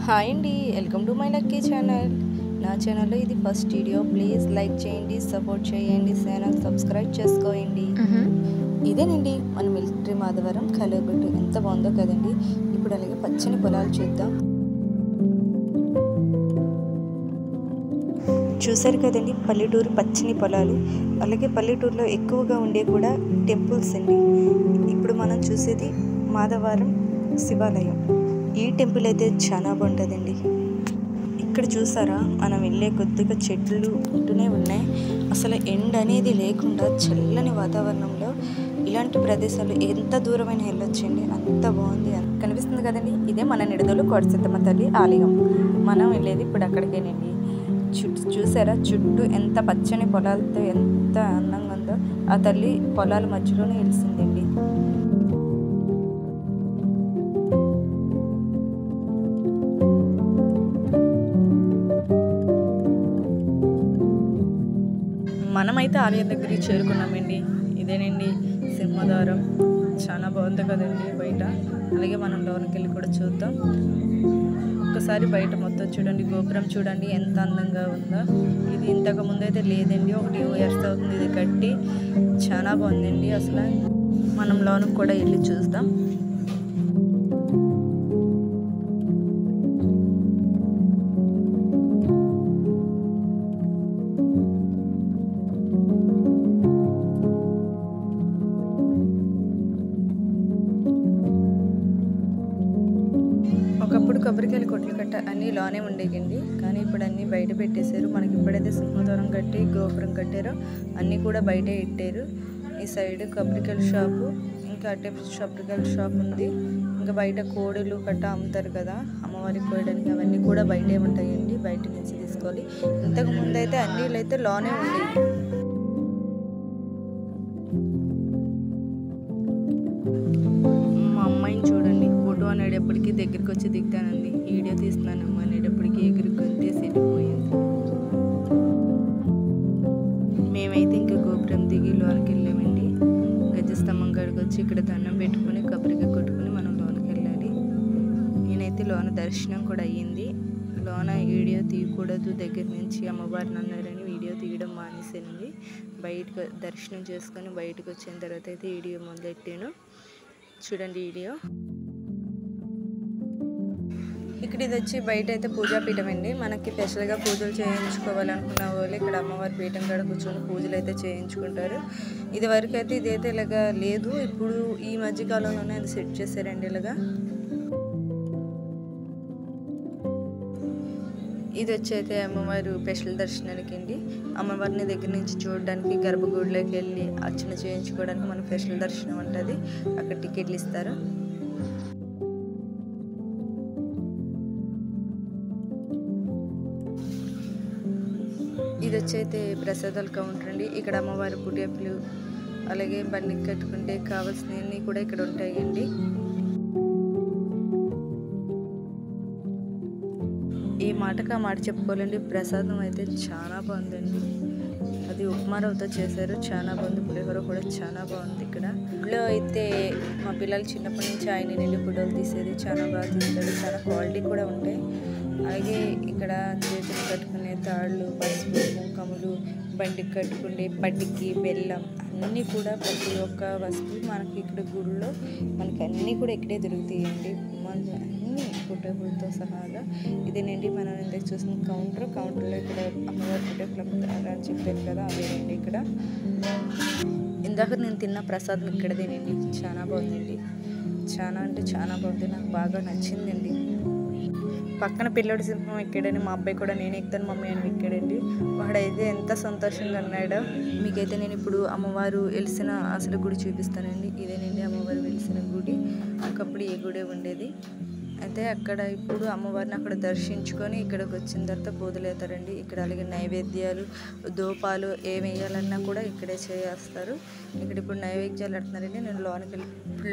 Hi అండి, welcome to my lucky channel. నా ఛానల్లో ఇది ఫస్ట్ వీడియో. ప్లీజ్ లైక్ చేయండి, సపోర్ట్ చేయండి, ఛానల్ సబ్స్క్రైబ్ చేసుకోండి. ఇదేనండి మన మిలిటరీ మాధవరం కలగట్టు. ఎంత బాగుందో కదండి. ఇప్పుడు అలాగే పచ్చని పొలాలు చూద్దాం. చూసారు కదండి, పల్లెటూరు పచ్చని పొలాలు. అలాగే పల్లెటూరులో ఎక్కువగా ఉండే కూడా టెంపుల్స్ అండి. ఇప్పుడు మనం చూసేది మాధవరం శివాలయం. ఈ టెంపుల్ అయితే చాలా బాగుంటుందండి. ఇక్కడ చూసారా, మనం వెళ్ళే కొద్దిగా చెట్లు ఉంటూనే ఉన్నాయి. అసలు ఎండ అనేది లేకుండా చల్లని వాతావరణంలో ఇలాంటి ప్రదేశాలు ఎంత దూరమైన వెళ్ళొచ్చండి. అంత బాగుంది. కనిపిస్తుంది కదండి, ఇదే మన నిడదోలు కోటసీతమ్మ తల్లి ఆలయం. మనం వెళ్ళేది ఇప్పుడు అక్కడికేనండి. చూసారా, చుట్టూ ఎంత పచ్చని పొలాలతో ఎంత అందంగా ఉందో. ఆ తల్లి పొలాల మధ్యలోనే వెలిసిందండి. మనమైతే ఆలయం దగ్గరికి చేరుకున్నామండి. ఇదేనండి సింహద్వారం. చాలా బాగుంది కదండి బయట. అలాగే మనం లోనికి వెళ్ళి కూడా చూద్దాం. ఒక్కసారి బయట మొత్తం చూడండి, గోపురం చూడండి ఎంత అందంగా ఉందో. ఇది ఇంతకు ముందు అయితే లేదండి, ఒక 2 years అవుతుంది ఇది కట్టి. చాలా బాగుందండి. అసలు మనం లోనికి కూడా వెళ్ళి చూద్దాం. ఒకప్పుడు కొబ్బరికాయలు కొట్లు కట్ట అన్నీ లోనే ఉండేయండి, కానీ ఇప్పుడు అన్నీ బయట పెట్టేశారు. మనకి ఇప్పుడైతే సింహద్వారం కట్టి గోపురం కట్టారో అన్నీ కూడా బయటే ఇట్టారు. ఈ సైడ్ కొబ్బరికాయల షాపు, ఇంకా అటే కొబ్బరికాయల షాప్ ఉంది. ఇంకా బయట కోడులు కట్ట అమ్ముతారు కదా, అమ్మవారికి కోయడానికి, అవన్నీ కూడా బయటే ఉంటాయండి. బయట నుంచి తీసుకోవాలి. ఇంతకు ముందు అయితే అన్నీ అయితే లోనే ఉండేవి. మా అమ్మాయిని చూడండి, ఫోటో అనేటప్పటికీ దగ్గరికి వచ్చి దిగుతానండి. వీడియో తీస్తున్నానమ్మా అనేటప్పటికీ ఎగురుకుంటే సెట్టిపోయింది. మేమైతే ఇంకా గోపురం దిగి లోనికి వెళ్ళామండి. గజస్తంభం కాడికి వచ్చి ఇక్కడ దండం పెట్టుకుని కొబ్బరికాయ కొట్టుకుని మనం లోనికి వెళ్ళాలి. నేనైతే లోన దర్శనం కూడా అయ్యింది. లోన వీడియో తీయకూడదు దగ్గర నుంచి అమ్మవారిని అన్నారని వీడియో తీయడం మానేసానండి. బయటకు దర్శనం చేసుకొని బయటకు వచ్చిన తర్వాత అయితే వీడియో మొదలెట్టాను. చూడండి వీడియో. ఇక్కడ ఇది వచ్చి బయట అయితే పూజాపీఠం అండి. మనకి స్పెషల్గా పూజలు చేయించుకోవాలనుకున్న వాళ్ళు ఇక్కడ అమ్మవారి పీఠం కాడ కూర్చొని పూజలు అయితే చేయించుకుంటారు. ఇది వరకు అయితే ఇదైతే ఇలాగా లేదు, ఇప్పుడు ఈ మధ్యకాలంలోనే అది సెట్ చేశారండి ఇలాగా. ఇది వచ్చి అయితే అమ్మవారు స్పెషల్ దర్శనానికి అండి. అమ్మవారిని దగ్గర నుంచి చూడడానికి గర్భగుడిలోకి వెళ్ళి అర్చన చేయించుకోవడానికి మనకు స్పెషల్ దర్శనం ఉంటుంది. అక్కడ టికెట్లు ఇస్తారు. ఇది వచ్చి అయితే ప్రసాదాల కౌంటర్ అండి. ఇక్కడ అమ్మవారి పుట్టెప్పులు అలాగే బండి కట్టుకుంటే కావాల్సినవన్నీ కూడా ఇక్కడ ఉంటాయండి. ఈ మాటకు ఆ మాట చెప్పుకోవాలండి, ప్రసాదం అయితే చాలా బాగుందండి. అది ఉప్మా రవ్వతో చేశారు, చాలా బాగుంది. పులిహోర కూడా చాలా బాగుంది. ఇక్కడ ఇంట్లో అయితే మా పిల్లలు చిన్నప్పటి నుంచి ఆయన నిండి ఫోటోలు తీసేది, చాలా బాగా తీస్తారు. చాలా క్వాలిటీ కూడా ఉంటాయి. అలాగే ఇక్కడ చేతులు కట్టుకునే తాళ్ళు, పసుపు, కుంకుమలు, బండికి కట్టుకునే పట్టికి, బెల్లం అన్నీ కూడా ప్రతి ఒక్క వస్తువు మనకి ఇక్కడ గుడిలో మనకి అన్నీ కూడా ఇక్కడే దొరుకుతాయండి. అన్నీ ఫోటోలతో సహాగా. ఇదేనండి మనం ఇందాక చూసిన కౌంటర్లో ఇక్కడ అమ్మవారి ఫోటోలు అని చెప్పారు కదా, అదేనండి ఇక్కడ. ఇందాక నేను తిన్న ప్రసాదం ఇక్కడదేనండి. చాలా బాగుందండి. చాలా అంటే చాలా బాగుంది, నాకు బాగా నచ్చిందండి. పక్కన పిల్లడి సింహం ఎక్కాడని మా అబ్బాయి కూడా నేను ఎక్కుతాను మమ్మీ అని ఎక్కాడండి. వాడైతే ఎంత సంతోషంగా అన్నాడో. మీకైతే నేను ఇప్పుడు అమ్మవారు వెలిసిన అసలు గుడి చూపిస్తానండి. ఇదేనండి అమ్మవారు వెలిసిన గుడి. ఒకప్పుడు ఈ గుడి ఉండేది. అయితే అక్కడ ఇప్పుడు అమ్మవారిని అక్కడ దర్శించుకొని ఇక్కడికి వచ్చిన తర్వాత పూజలేతారండి. ఇక్కడ అలాగే నైవేద్యాలు, ధూపాలు ఏమి వేయాలన్నా కూడా ఇక్కడే చేస్తారు. ఇక్కడ ఇప్పుడు నైవేద్యాలు పెడుతున్నారండి. నేను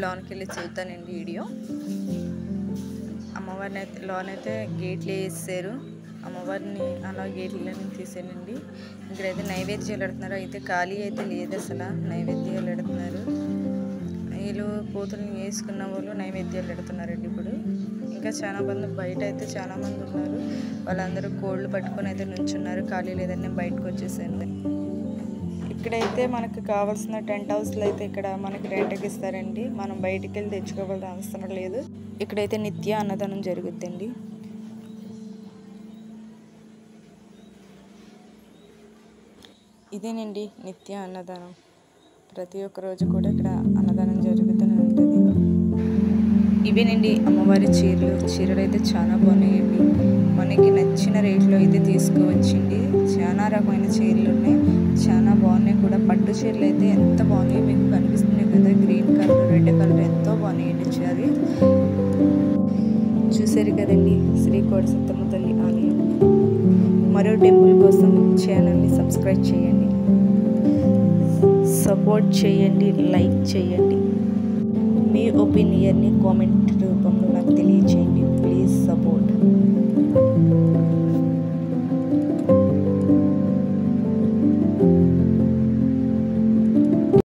లోనికి వెళ్ళి చూద్దానండి వీడియో. అమ్మవారిని అయితే లోనైతే గేట్లు వేసారు. అమ్మవారిని అలా గేట్లన్నీ తీసానండి. ఇక్కడైతే నైవేద్యాలు పెడుతున్నారు. అయితే ఖాళీ అయితే లేదు, అసలు నైవేద్యాలు పెడుతున్నారు. వీళ్ళు పూతలను వేసుకున్న వాళ్ళు నైవేద్యాలు పెడుతున్నారండి. ఇప్పుడు ఇంకా చాలా మంది బయట అయితే చాలా మంది ఉన్నారు. వాళ్ళందరూ కోళ్ళు పట్టుకొని అయితే నుంచున్నారు. ఖాళీ లేదని నేను బయటకు వచ్చేసాను. ఇక్కడైతే మనకు కావాల్సిన టెంట్ హౌస్లు అయితే ఇక్కడ మనకి రెంట్కి ఇస్తారండి. మనం బయటికి వెళ్ళి తెచ్చుకోవాల్సిన అవసరం లేదు. ఇక్కడైతే నిత్య అన్నదానం జరుగుద్దండి. ఇదేనండి నిత్య అన్నదానం. ప్రతి ఒక్క రోజు కూడా ఇక్కడ అన్నదానం జరుగుతూనే ఉంటుంది. ఇవేనండి అమ్మవారి చీరలు అయితే చాలా బాగున్నాయండి. మనకి నచ్చిన రేట్లో అయితే తీసుకోవచ్చండి. చాలా రకమైన చీరలు ఉన్నాయి, చాలా బాగున్నాయి కూడా. పట్టు చీరలు అయితే ఎంత బాగున్నాయి, మీకు కనిపిస్తున్నాయి కదా, గ్రీన్ కలర్, రెడ్ కలర్ ఎంతో బాగున్నాయండి చీరలు. చూసారు కదండి శ్రీ కోటసత్తమ్మ తల్లి ఆలయం. మరో టెంపుల్ కోసం ఛానల్ని సబ్స్క్రైబ్ చేయండి, సపోర్ట్ చేయండి, లైక్ చేయండి. మీ ఒపీనియన్ని కామెంట్